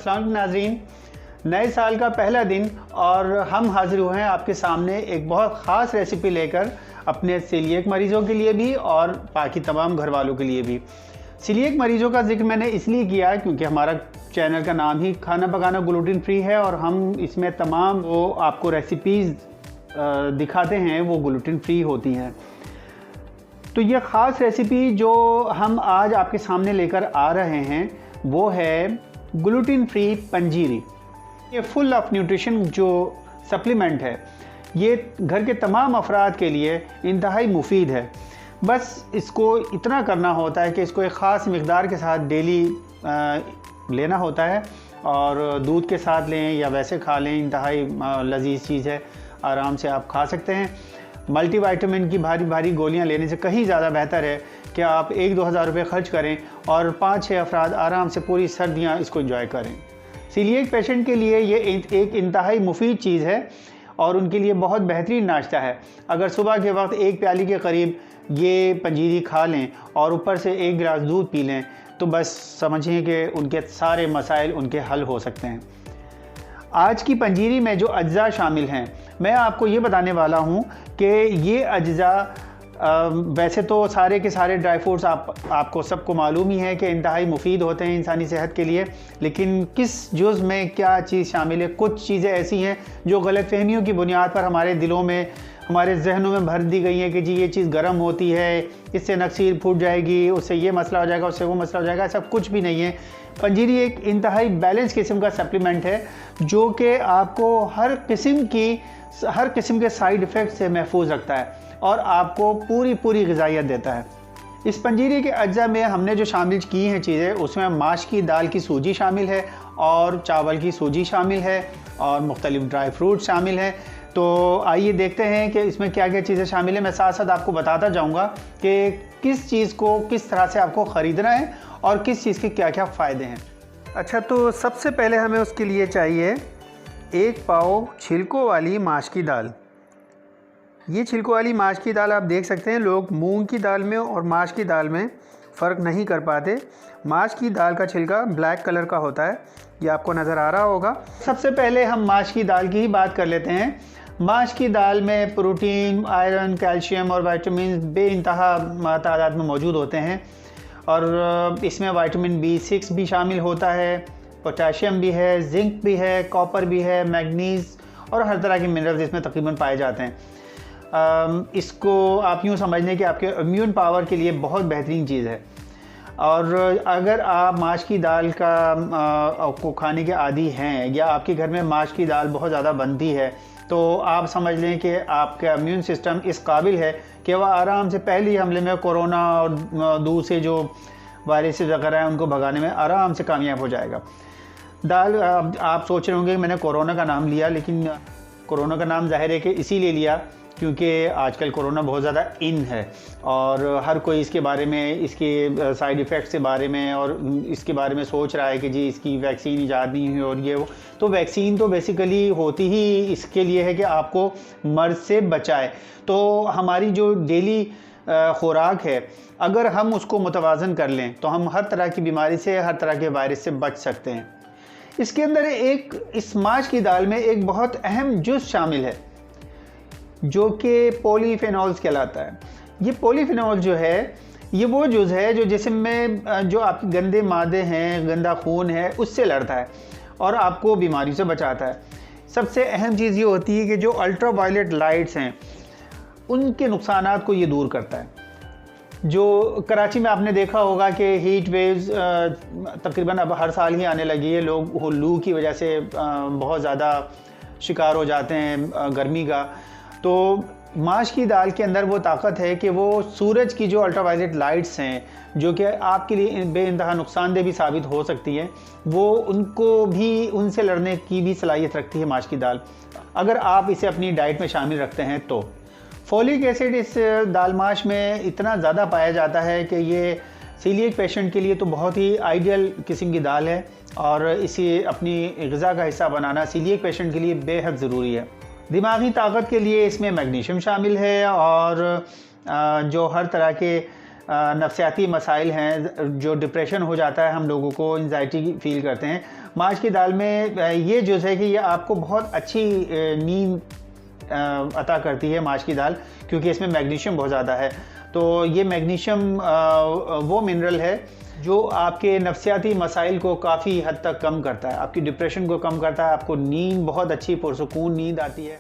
अस्सलाम नाज़रीन, नए साल का पहला दिन और हम हाज़िर हुए हैं आपके सामने एक बहुत ख़ास रेसिपी लेकर अपने सीलिएक मरीज़ों के लिए भी और बाकी तमाम घर वालों के लिए भी। सीलिएक मरीज़ों का जिक्र मैंने इसलिए किया क्योंकि हमारा चैनल का नाम ही खाना पकाना ग्लूटेन फ्री है और हम इसमें तमाम वो आपको रेसिपीज़ दिखाते हैं वो ग्लूटेन फ्री होती हैं। तो ये ख़ास रेसिपी जो हम आज आपके सामने लेकर आ रहे हैं वो है ग्लूटेन फ्री पंजीरी। ये फुल ऑफ न्यूट्रिशन जो सप्लीमेंट है ये घर के तमाम अफराद के लिए इंतहाई मुफीद है। बस इसको इतना करना होता है कि इसको एक ख़ास मकदार के साथ डेली लेना होता है और दूध के साथ लें या वैसे खा लें, इंतहाई लजीज चीज़ है, आराम से आप खा सकते हैं। मल्टीविटामिन की भारी भारी गोलियां लेने से कहीं ज़्यादा बेहतर है कि आप 1-2 हज़ार रुपये खर्च करें और 5-6 अफराद आराम से पूरी सर्दियां इसको एंजॉय करें। सीलिएक पेशेंट के लिए ये एक इंतहाई मुफीद चीज़ है और उनके लिए बहुत बेहतरीन नाश्ता है। अगर सुबह के वक्त एक प्याली के करीब ये पंजीरी खा लें और ऊपर से 1 गिलास दूध पी लें तो बस समझिए कि उनके सारे मसाइल उनके हल हो सकते हैं। आज की पंजीरी में जो अज्जा शामिल हैं मैं आपको ये बताने वाला हूँ कि ये अज्जा वैसे तो सारे के सारे ड्राई फ्रूट्स आपको सबको मालूम ही है कि इंतहाई मुफीद होते हैं इंसानी सेहत के लिए, लेकिन किस जुज़ में क्या चीज़ शामिल है। कुछ चीज़ें ऐसी हैं जो गलतफहमियों की बुनियाद पर हमारे दिलों में, हमारे जहनों में भर दी गई हैं कि जी ये चीज़ गर्म होती है, इससे नक्सीर फूट जाएगी, उससे ये मसला हो जाएगा, उससे वो मसला हो जाएगा। ऐसा कुछ भी नहीं है। पंजीरी एक इंतहाई बैलेंस किस्म का सप्लीमेंट है जो कि आपको हर किस्म के साइड इफ़ेक्ट से महफूज रखता है और आपको पूरी ग़िज़ाइयत देता है। इस पंजीरी के अज्जा में हमने जो शामिल की हैं चीज़ें उसमें माश की दाल की सूजी शामिल है और चावल की सूजी शामिल है और मुख्तलिफ ड्राई फ्रूट शामिल हैं। तो आइए देखते हैं कि इसमें क्या क्या चीज़ें शामिल हैं। मैं साथ साथ आपको बताता जाऊंगा कि किस चीज़ को किस तरह से आपको ख़रीदना है और किस चीज़ के क्या क्या फ़ायदे हैं। अच्छा, तो सबसे पहले हमें उसके लिए चाहिए 1 पाव छिलकों वाली माश की दाल। ये छिलकों वाली माश की दाल आप देख सकते हैं, लोग मूंग की दाल में और माश की दाल में फ़र्क नहीं कर पाते। माश की दाल का छिलका ब्लैक कलर का होता है, ये आपको नज़र आ रहा होगा। सबसे पहले हम माश की दाल की ही बात कर लेते हैं। माश की दाल में प्रोटीन, आयरन, कैल्शियम और विटामिन बेइंतहा तादाद में मौजूद होते हैं और इसमें विटामिन B6 भी शामिल होता है, पोटेशियम भी है, जिंक भी है, कॉपर भी है, मैग्नीज और हर तरह के मिनरल्स इसमें तकरीबन पाए जाते हैं। इसको आप यूँ समझ लें कि आपके इम्यून पावर के लिए बहुत बेहतरीन चीज़ है। और अगर आप माश की दाल को खाने के आदी हैं या आपके घर में माश की दाल बहुत ज़्यादा बनती है तो आप समझ लें कि आपका इम्यून सिस्टम इस काबिल है कि वह आराम से पहले हमले में कोरोना और दूसरे जो वायरस वगैरह हैं उनको भगाने में आराम से कामयाब हो जाएगा। दाल आप सोच रहे होंगे मैंने कोरोना का नाम लिया, लेकिन कोरोना का नाम ज़ाहिर है कि इसीलिए लिया क्योंकि आजकल कोरोना बहुत ज़्यादा इन है और हर कोई इसके बारे में, इसके साइड इफ़ेक्ट्स के बारे में और इसके बारे में सोच रहा है कि जी इसकी वैक्सीन ईजाद नहीं हुई और ये वो। तो वैक्सीन तो बेसिकली होती ही इसके लिए है कि आपको मर्ज़ से बचाए। तो हमारी जो डेली खुराक है अगर हम उसको मुतवाज़न कर लें तो हम हर तरह की बीमारी से, हर तरह के वायरस से बच सकते हैं। इसके अंदर इस माश की दाल में एक बहुत अहम जुज़ शामिल है जो कि पॉलीफेनॉल्स कहलाता है। ये पॉलीफेनॉल जो है ये वो जुज़ है जो जिस्म में जो आपके गंदे मादे हैं, गंदा खून है, उससे लड़ता है और आपको बीमारी से बचाता है। सबसे अहम चीज़ ये होती है कि जो अल्ट्रा वायलेट लाइट्स हैं उनके नुकसानात को ये दूर करता है। जो कराची में आपने देखा होगा कि हीट वेव्स तकरीबन अब हर साल ही आने लगी है। लोग लू की वजह से बहुत ज़्यादा शिकार हो जाते हैं गर्मी का। तो माश की दाल के अंदर वो ताकत है कि वो सूरज की जो अल्ट्रावायलेट लाइट्स हैं जो कि आपके लिए बेइंतहा नुकसानदेह भी साबित हो सकती है, वो उनको भी, उनसे लड़ने की भी सलाहियत रखती है माश की दाल, अगर आप इसे अपनी डाइट में शामिल रखते हैं तो। फोलिक एसिड इस दाल माश में इतना ज़्यादा पाया जाता है कि ये सीलिएक पेशेंट के लिए तो बहुत ही आइडियल किस्म की दाल है और इसे अपनी ग़िज़ा का हिस्सा बनाना सीलिएक पेशेंट के लिए बेहद ज़रूरी है। दिमागी ताकत के लिए इसमें मैग्नीशियम शामिल है और जो हर तरह के नफसियाती मसाइल हैं, जो डिप्रेशन हो जाता है हम लोगों को, एंजाइटी फील करते हैं, माश की दाल में ये जो है कि ये आपको बहुत अच्छी नींद अता करती है माश की दाल, क्योंकि इसमें मैग्नीशियम बहुत ज़्यादा है। तो ये मैग्नीशियम वो मिनरल है जो आपके नफसियाती मसाइल को काफ़ी हद तक कम करता है, आपकी डिप्रेशन को कम करता है, आपको नींद बहुत अच्छी पुरसुकून नींद आती है।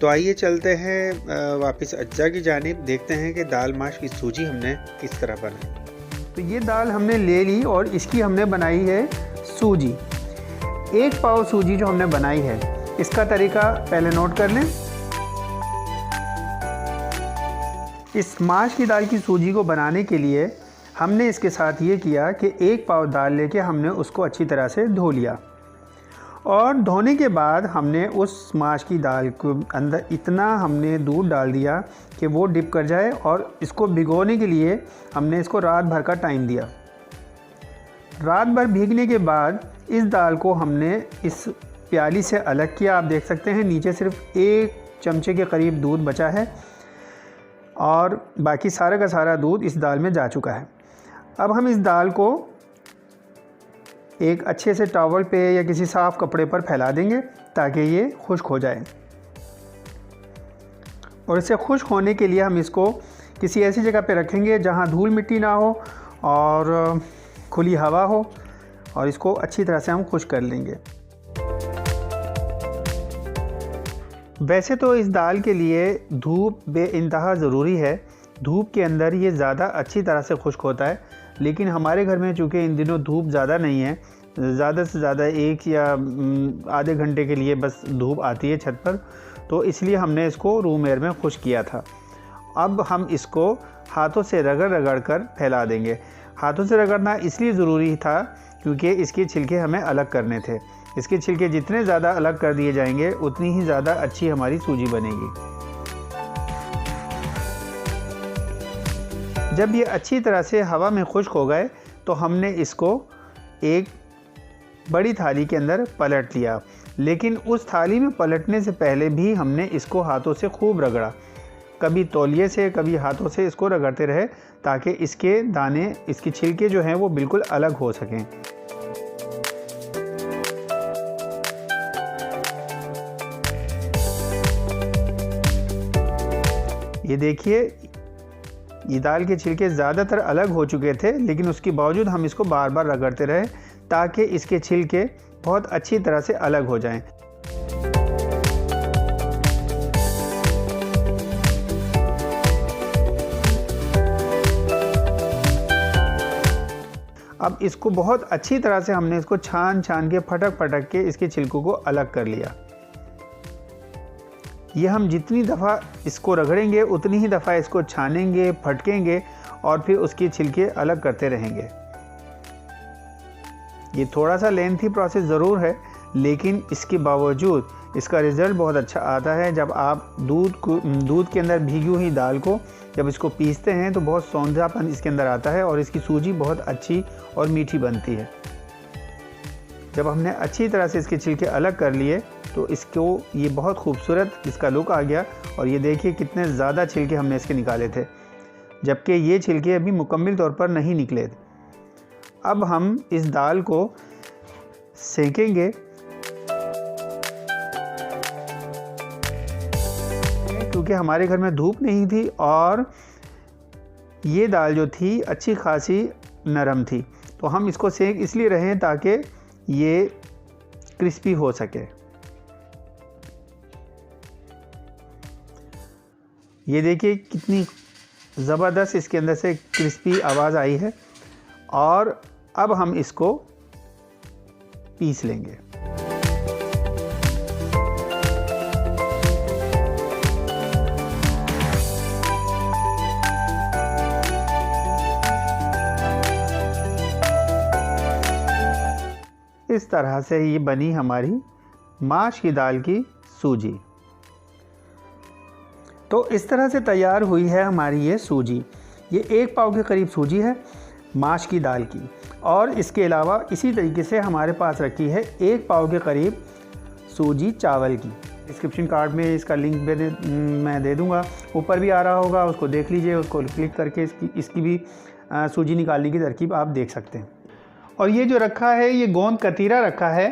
तो आइए चलते हैं वापस अज्जा की जानिब, देखते हैं कि दाल माश की सूजी हमने किस तरह बनाई। तो ये दाल हमने ले ली और इसकी हमने बनाई है सूजी। 1 पाव सूजी जो हमने बनाई है, इसका तरीका पहले नोट कर लें। इस माश की दाल की सूजी को बनाने के लिए हमने इसके साथ ये किया कि 1 पाव दाल लेके हमने उसको अच्छी तरह से धो लिया, और धोने के बाद हमने उस माश की दाल को अंदर इतना हमने दूध डाल दिया कि वो डिप कर जाए, और इसको भिगोने के लिए हमने इसको रात भर का टाइम दिया। रात भर भीगने के बाद इस दाल को हमने इस प्याली से अलग किया। आप देख सकते हैं नीचे सिर्फ 1 चमचे के करीब दूध बचा है और बाकी सारा का सारा दूध इस दाल में जा चुका है। अब हम इस दाल को एक अच्छे से टॉवल पे या किसी साफ़ कपड़े पर फैला देंगे ताकि ये खुश्क हो जाए, और इसे खुश्क होने के लिए हम इसको किसी ऐसी जगह पे रखेंगे जहाँ धूल मिट्टी ना हो और खुली हवा हो, और इसको अच्छी तरह से हम खुश्क कर लेंगे। वैसे तो इस दाल के लिए धूप बेइंतहा ज़रूरी है, धूप के अंदर ये ज़्यादा अच्छी तरह से खुश्क होता है, लेकिन हमारे घर में चूँकि इन दिनों धूप ज़्यादा नहीं है, ज़्यादा से ज़्यादा 1 या आधे घंटे के लिए बस धूप आती है छत पर, तो इसलिए हमने इसको रूम एयर में खुश्क किया था। अब हम इसको हाथों से रगड़ रगड़ कर फैला देंगे। हाथों से रगड़ना इसलिए ज़रूरी था क्योंकि इसके छिलके हमें अलग करने थे। इसके छिलके जितने ज़्यादा अलग कर दिए जाएंगे उतनी ही ज़्यादा अच्छी हमारी सूजी बनेगी। जब ये अच्छी तरह से हवा में खुश्क हो गए तो हमने इसको एक बड़ी थाली के अंदर पलट लिया, लेकिन उस थाली में पलटने से पहले भी हमने इसको हाथों से खूब रगड़ा, कभी तौलिए से कभी हाथों से इसको रगड़ते रहे ताकि इसके दाने, इसके छिलके जो हैं वो बिल्कुल अलग हो सकें। ये देखिए, ये दाल के छिलके ज़्यादातर अलग हो चुके थे, लेकिन उसके बावजूद हम इसको बार बार रगड़ते रहे ताकि इसके छिलके बहुत अच्छी तरह से अलग हो जाएं। अब इसको बहुत अच्छी तरह से हमने इसको छान छान के फटक फटक के इसके छिलकों को अलग कर लिया। ये हम जितनी दफ़ा इसको रगड़ेंगे उतनी ही दफ़ा इसको छानेंगे, फटकेंगे और फिर उसके छिलके अलग करते रहेंगे। ये थोड़ा सा लेंथी प्रोसेस ज़रूर है, लेकिन इसके बावजूद इसका रिज़ल्ट बहुत अच्छा आता है। जब आप दूध के अंदर भीगी हुई दाल को जब इसको पीसते हैं तो बहुत सौंधापन इसके अंदर आता है और इसकी सूजी बहुत अच्छी और मीठी बनती है। जब हमने अच्छी तरह से इसके छिलके अलग कर लिए तो इसको ये बहुत खूबसूरत इसका लुक आ गया। और ये देखिए कितने ज़्यादा छिलके हमने इसके निकाले थे, जबकि ये छिलके अभी मुकम्मल तौर पर नहीं निकले थे। अब हम इस दाल को सेकेंगे, क्योंकि हमारे घर में धूप नहीं थी और ये दाल जो थी अच्छी खासी नरम थी, तो हम इसको सेक इसलिए रहे हैं ताकि ये क्रिस्पी हो सके। ये देखिए कितनी ज़बरदस्त इसके अंदर से क्रिस्पी आवाज़ आई है। और अब हम इसको पीस लेंगे। इस तरह से ये बनी हमारी माश की दाल की सूजी। तो इस तरह से तैयार हुई है हमारी ये सूजी। ये 1 पाव के करीब सूजी है माश की दाल की, और इसके अलावा इसी तरीके से हमारे पास रखी है 1 पाव के करीब सूजी चावल की। डिस्क्रिप्शन कार्ड में इसका लिंक मैं दे दूंगा, ऊपर भी आ रहा होगा, उसको देख लीजिए। उसको क्लिक करके इसकी भी सूजी निकालने की तरकीब आप देख सकते हैं। और ये जो रखा है ये गोंद कतीरा रखा है।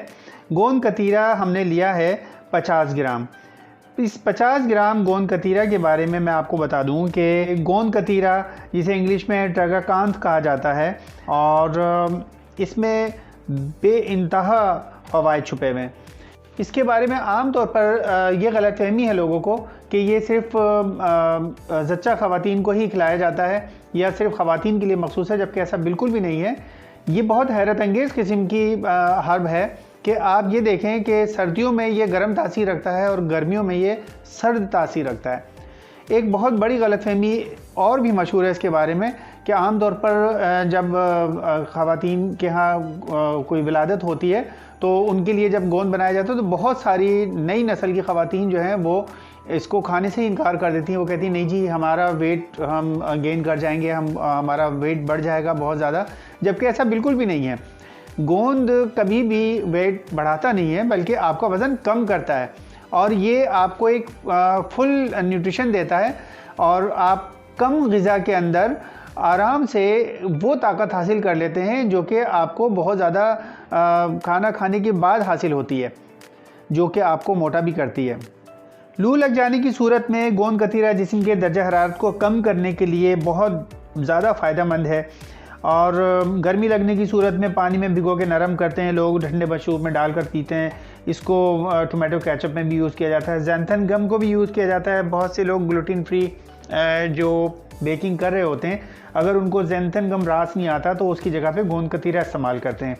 गोंद कतीरा हमने लिया है 50 ग्राम। इस 50 ग्राम गोंद कतीरा के बारे में मैं आपको बता दूं कि गोंद कतीरा जिसे इंग्लिश में ट्रगाकांथ कहा जाता है और इसमें बेइंतहा फ़वाइद छुपे हुए हैं। इसके बारे में आम तौर पर ये गलतफहमी है लोगों को कि ये सिर्फ ज़च्चा ख़वातीन को ही खिलाया जाता है या सिर्फ ख़वातीन के लिए मखसूस है, जबकि ऐसा बिल्कुल भी नहीं है। ये बहुत हैरत अंगेज़ किस्म की हर्ब है कि आप ये देखें कि सर्दियों में ये गर्म तासीर रखता है और गर्मियों में ये सर्द तासीर रखता है। एक बहुत बड़ी गलतफहमी और भी मशहूर है इसके बारे में कि आम तौर पर जब ख़वातीन के यहाँ कोई विलादत होती है तो उनके लिए जब गोंद बनाया जाता है तो बहुत सारी नई नस्ल की ख़वातीन जो हैं वो इसको खाने से ही इनकार कर देती हैं। वो कहती हैं नहीं जी, हमारा वेट हम गेन कर जाएंगे, हमारा वेट बढ़ जाएगा बहुत ज़्यादा, जबकि ऐसा बिल्कुल भी नहीं है। गोंद कभी भी वेट बढ़ाता नहीं है, बल्कि आपका वज़न कम करता है और ये आपको एक फुल न्यूट्रिशन देता है और आप कम ग़िज़ा के अंदर आराम से वो ताकत हासिल कर लेते हैं जो कि आपको बहुत ज़्यादा खाना खाने के बाद हासिल होती है, जो कि आपको मोटा भी करती है। लू लग जाने की सूरत में गोंद कतीरा जिस्म के दर्जा हरारत को कम करने के लिए बहुत ज़्यादा फ़ायदेमंद है और गर्मी लगने की सूरत में पानी में भिगो के नरम करते हैं लोग, ठंडे मशरूब में डालकर पीते हैं। इसको टोमेटो केचप में भी यूज़ किया जाता है, ज़ैंथन गम को भी यूज़ किया जाता है। बहुत से लोग ग्लूटेन फ्री जो बेकिंग कर रहे होते हैं, अगर उनको ज़ैंथन गम रास नहीं आता तो उसकी जगह पे गोंद कतीरा इस्तेमाल करते हैं।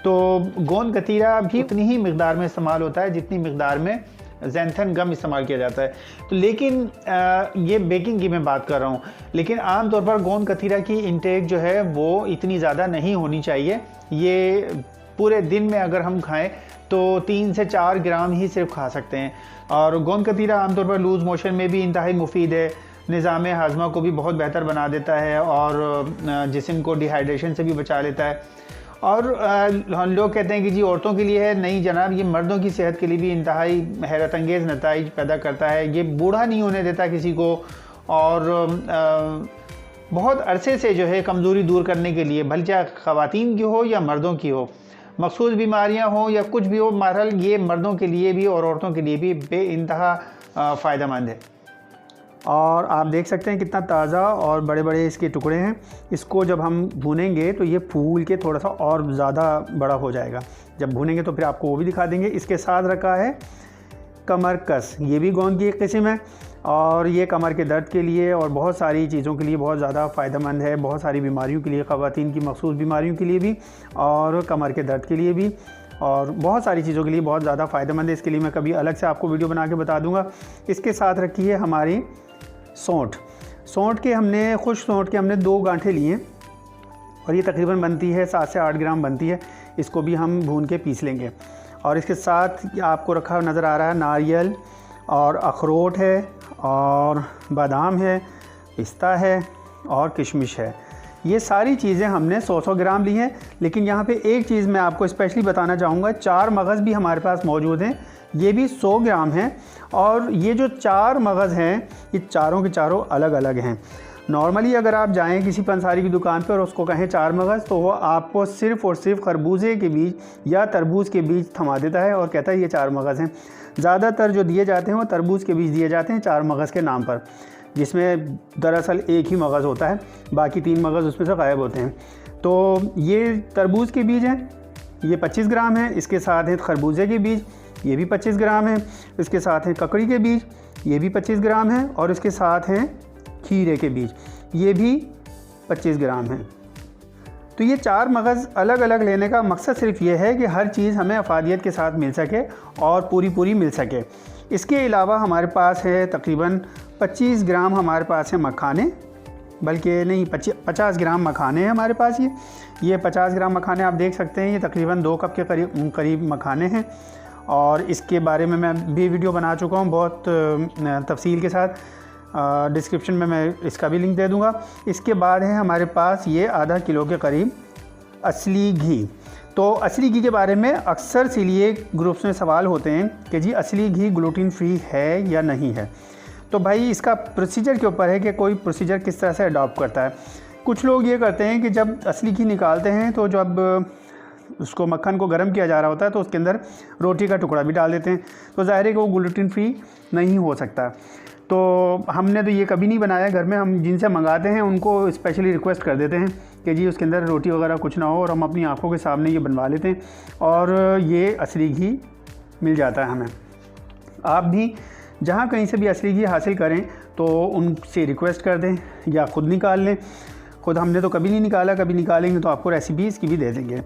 तो गोंद कतीरा भी उतनी ही मिक़दार में इस्तेमाल होता है जितनी मिक़दार में ज़ैंथन गम इस्तेमाल किया जाता है। तो लेकिन ये बेकिंग की मैं बात कर रहा हूँ, लेकिन आम तौर पर गोंद कतीरा की इंटेक जो है वो इतनी ज़्यादा नहीं होनी चाहिए। ये पूरे दिन में अगर हम खाएं तो 3 से 4 ग्राम ही सिर्फ खा सकते हैं। और गोंद कतीरा आमतौर पर लूज़ मोशन में भी इंतहाई मुफीद है, निज़ाम हाज़मा को भी बहुत बेहतर बना देता है और जिस्म को डिहाइड्रेशन से भी बचा लेता है। और लोग कहते हैं कि जी औरतों के लिए है, नहीं जनाब, ये मर्दों की सेहत के लिए भी इंतहाई हैरत अंगेज़ नताइज पैदा करता है। ये बूढ़ा नहीं होने देता किसी को और बहुत अरसे से जो है कमज़ोरी दूर करने के लिए, भले चाहे ख़वातीन की हो या मर्दों की हो, मखसूस बीमारियां हो या कुछ भी हो, बहरहाल ये मर्दों के लिए भी और औरतों के लिए भी बेइंतहा फ़ायदेमंद है। और आप देख सकते हैं कितना ताज़ा और बड़े बड़े इसके टुकड़े हैं। इसको जब हम भूनेंगे तो ये फूल के थोड़ा सा और ज़्यादा बड़ा हो जाएगा। जब भूनेंगे तो फिर आपको वो भी दिखा देंगे। इसके साथ रखा है कमरकस, ये भी गोंद की एक किस्म है और ये कमर के दर्द के लिए और बहुत सारी चीज़ों के लिए बहुत ज़्यादा फ़ायदेमंद है। बहुत सारी बीमारियों के लिए, ख़वातीन की मखसूस बीमारियों के लिए भी और कमर के दर्द के लिए भी और बहुत सारी चीज़ों के लिए बहुत ज़्यादा फ़ायदेमंद है। इसके लिए मैं कभी अलग से आपको वीडियो बना के बता दूँगा। इसके साथ रखी है हमारी सौंठ। सौंठ के हमने खुश्क सौंठ के हमने 2 गांठें लिए और ये तकरीबन बनती है 7 से 8 ग्राम बनती है। इसको भी हम भून के पीस लेंगे। और इसके साथ आपको रखा नज़र आ रहा है नारियल और अखरोट है और बादाम है, पिस्ता है और किशमिश है। ये सारी चीज़ें हमने 100 ग्राम ली हैं। लेकिन यहाँ पे एक चीज़ मैं आपको स्पेशली बताना चाहूँगा, 4 मगज़ भी हमारे पास मौजूद हैं, ये भी 100 ग्राम हैं। और ये जो 4 मगज़ हैं ये चारों के चारों अलग अलग हैं। नॉर्मली अगर आप जाएं किसी पंसारी की दुकान पर और उसको कहें 4 मगज़, तो वो आपको सिर्फ़ और सिर्फ खरबूजे के बीज या तरबूज के बीज थमा देता है और कहता है ये 4 मगज़ हैं। ज़्यादातर जो दिए जाते हैं वो तरबूज के बीज दिए जाते हैं 4 मगज़ के नाम पर, जिसमें दरअसल एक ही मगज़ होता है, बाकी 3 मगज़ उसमें से गायब होते हैं। तो ये तरबूज के बीज हैं, ये 25 ग्राम है। इसके साथ हैं खरबूजे के बीज, ये भी 25 ग्राम है। इसके साथ हैं ककड़ी के बीज, ये भी 25 ग्राम है। और इसके साथ हैं खीरे के बीज, ये भी 25 ग्राम हैं। तो ये 4 मगज़ अलग अलग लेने का मकसद सिर्फ ये है कि हर चीज़ हमें अफादियत के साथ मिल सके और पूरी मिल सके। इसके अलावा हमारे पास है तकरीबन 25 ग्राम हमारे पास है मखाने, बल्कि नहीं 50 ग्राम मखाने हैं हमारे पास। ये 50 ग्राम मखाने आप देख सकते हैं, ये तकरीबन 2 कप के करीब मखाने हैं। और इसके बारे में मैं भी वीडियो बना चुका हूँ बहुत तफसील के साथ, डिस्क्रिप्शन में मैं इसका भी लिंक दे दूँगा। इसके बाद है हमारे पास ये आधा किलो के करीब असली घी। तो असली घी के बारे में अक्सर सीलिएक ग्रुप्स में सवाल होते हैं कि जी असली घी ग्लूटीन फ्री है या नहीं है। तो भाई इसका प्रोसीजर के ऊपर है कि कोई प्रोसीजर किस तरह से अडॉप्ट करता है। कुछ लोग ये करते हैं कि जब असली घी निकालते हैं तो जब उसको मक्खन को गर्म किया जा रहा होता है तो उसके अंदर रोटी का टुकड़ा भी डाल देते हैं, तो ज़ाहिर है कि वो ग्लूटीन फ्री नहीं हो सकता। तो हमने तो ये कभी नहीं बनाया घर में। हम जिनसे मंगाते हैं उनको स्पेशली रिक्वेस्ट कर देते हैं कि जी उसके अंदर रोटी वगैरह कुछ ना हो, और हम अपनी आंखों के सामने ये बनवा लेते हैं और ये असली घी मिल जाता है हमें। आप भी जहाँ कहीं से भी असली घी हासिल करें तो उनसे रिक्वेस्ट कर दें या ख़ुद निकाल लें। ख़ुद हमने तो कभी नहीं निकाला, कभी निकालेंगे तो आपको रेसिपी इसकी भी दे देंगे।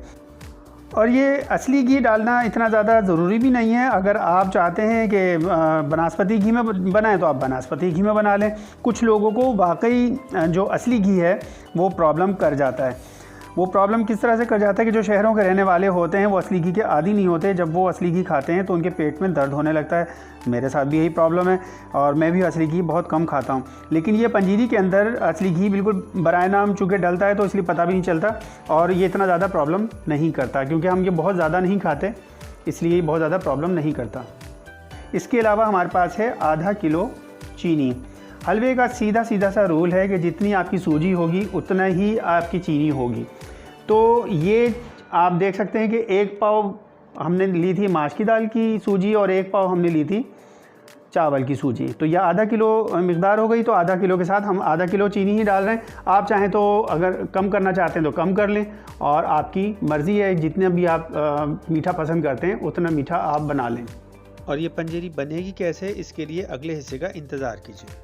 और ये असली घी डालना इतना ज़्यादा ज़रूरी भी नहीं है। अगर आप चाहते हैं कि बनास्पति घी में बनाएं तो आप बनास्पति घी में बना लें। कुछ लोगों को वाकई जो असली घी है वो प्रॉब्लम कर जाता है। वो प्रॉब्लम किस तरह से कर जाता है कि जो शहरों के रहने वाले होते हैं वो असली घी के आदी नहीं होते। जब वो असली घी खाते हैं तो उनके पेट में दर्द होने लगता है। मेरे साथ भी यही प्रॉब्लम है और मैं भी असली घी बहुत कम खाता हूँ। लेकिन ये पंजीरी के अंदर असली घी बिल्कुल बराए नाम चूँकि डलता है तो इसलिए पता भी नहीं चलता और ये इतना ज़्यादा प्रॉब्लम नहीं करता, क्योंकि हम ये बहुत ज़्यादा नहीं खाते इसलिए बहुत ज़्यादा प्रॉब्लम नहीं करता। इसके अलावा हमारे पास है आधा किलो चीनी। हलवे का सीधा सीधा सा रूल है कि जितनी आपकी सूजी होगी उतना ही आपकी चीनी होगी। तो ये आप देख सकते हैं कि 1 पाव हमने ली थी माश की दाल की सूजी और 1 पाव हमने ली थी चावल की सूजी। तो यह आधा किलो मिकदार हो गई। तो आधा किलो के साथ हम आधा किलो चीनी ही डाल रहे हैं। आप चाहें तो अगर कम करना चाहते हैं तो कम कर लें और आपकी मर्ज़ी है, जितने भी आप मीठा पसंद करते हैं उतना मीठा आप बना लें। और ये पंजीरी बनेगी कैसे, इसके लिए अगले हिस्से का इंतज़ार कीजिए।